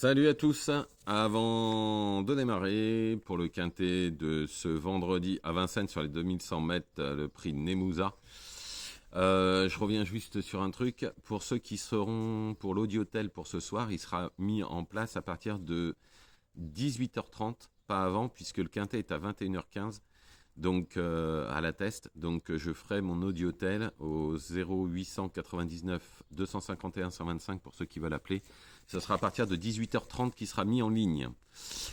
Salut à tous. Avant de démarrer pour le quintet de ce vendredi à Vincennes sur les 2100 mètres, le prix Nemouza, je reviens juste sur un truc. Pour ceux qui seront pour l'audiotel pour ce soir, il sera mis en place à partir de 18h30, pas avant, puisque le quintet est à 21h15. Donc à la test, donc je ferai mon audiotel au 0899 251 125 pour ceux qui veulent appeler. Ce sera à partir de 18h30 qui sera mis en ligne.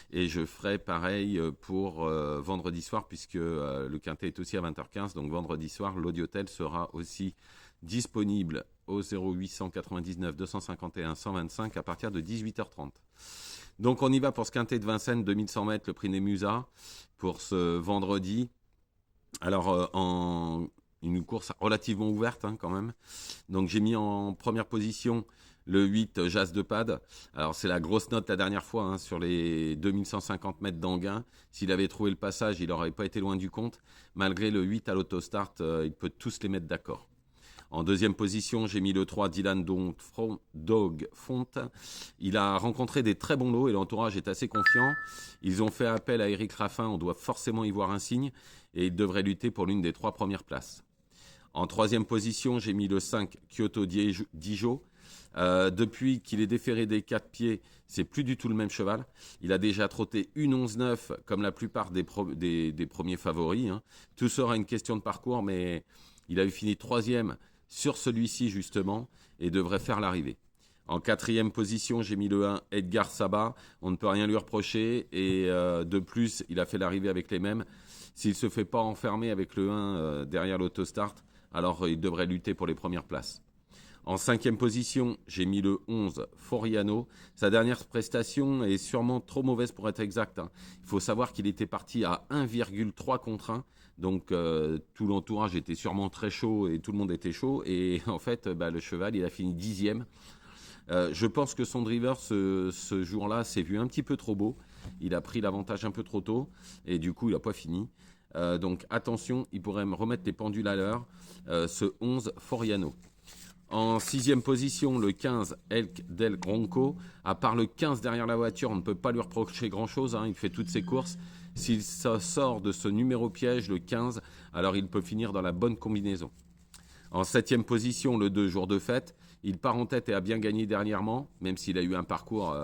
Et je ferai pareil pour vendredi soir, puisque le quintet est aussi à 20h15. Donc vendredi soir, l'audiotel sera aussi disponible au 0899 251 125 à partir de 18h30. Donc on y va pour ce quintet de Vincennes, 2100 mètres, le prix Nemouza, pour ce vendredi. Alors en une course relativement ouverte quand même. Donc j'ai mis en première position le 8 Jas de Pad. Alors c'est la grosse note la dernière fois sur les 2150 mètres d'Anguin. S'il avait trouvé le passage, il n'aurait pas été loin du compte. Malgré le 8 à l'autostart, il peut tous les mettre d'accord. En deuxième position, j'ai mis le 3 Dylan Dog Font. Il a rencontré des très bons lots et l'entourage est assez confiant. Ils ont fait appel à Eric Raffin, on doit forcément y voir un signe et il devrait lutter pour l'une des 3 premières places. En troisième position, j'ai mis le 5 Kyoto Dijo. Depuis qu'il est déféré des 4 pieds, c'est plus du tout le même cheval. Il a déjà trotté une 11-9 comme la plupart des premiers favoris. Tout sera une question de parcours, mais il a fini 3e sur celui-ci justement et devrait faire l'arrivée. En quatrième position, j'ai mis le 1 Edgar Saba. On ne peut rien lui reprocher et de plus, il a fait l'arrivée avec les mêmes. S'il ne se fait pas enfermer avec le 1 derrière l'autostart, alors il devrait lutter pour les premières places. En cinquième position, j'ai mis le 11 Foriano. Sa dernière prestation est sûrement trop mauvaise pour être exacte. Il faut savoir qu'il était parti à 1,3 contre 1. Donc tout l'entourage était sûrement très chaud et tout le monde était chaud. Et en fait, le cheval, il a fini 10e. Je pense que son driver, ce jour-là, s'est vu un petit peu trop beau. Il a pris l'avantage un peu trop tôt et du coup, il n'a pas fini. Donc attention, il pourrait me remettre les pendules à l'heure, ce 11 Foriano. En sixième position, le 15 Elk del Ronco. À part le 15 derrière la voiture, on ne peut pas lui reprocher grand-chose. Il fait toutes ses courses. S'il sort de ce numéro piège, le 15, alors il peut finir dans la bonne combinaison. En septième position, le 2 Jour de Fête. Il part en tête et a bien gagné dernièrement, même s'il a eu un parcours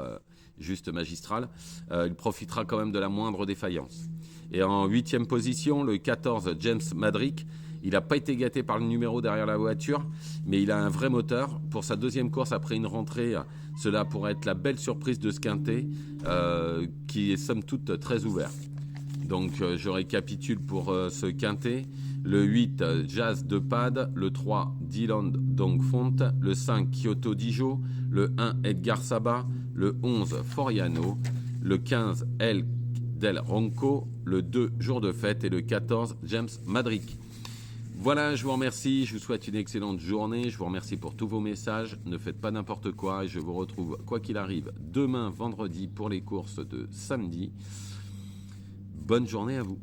juste magistral. Il profitera quand même de la moindre défaillance. Et en huitième position, le 14 James Madrick. Il n'a pas été gâté par le numéro derrière la voiture, mais il a un vrai moteur. Pour sa deuxième course après une rentrée, cela pourrait être la belle surprise de ce quintet, qui est somme toute très ouvert. Donc je récapitule pour ce quintet. Le 8 Jas de Pad, le 3 Dylan Dongfont, le 5 Kyoto Dijo, le 1 Edgar Saba, le 11 Foriano, le 15 El Del Ronco, le 2 Jour de Fête et le 14 James Madrick. Voilà, je vous remercie, je vous souhaite une excellente journée, je vous remercie pour tous vos messages, ne faites pas n'importe quoi et je vous retrouve, quoi qu'il arrive, demain vendredi pour les courses de samedi. Bonne journée à vous.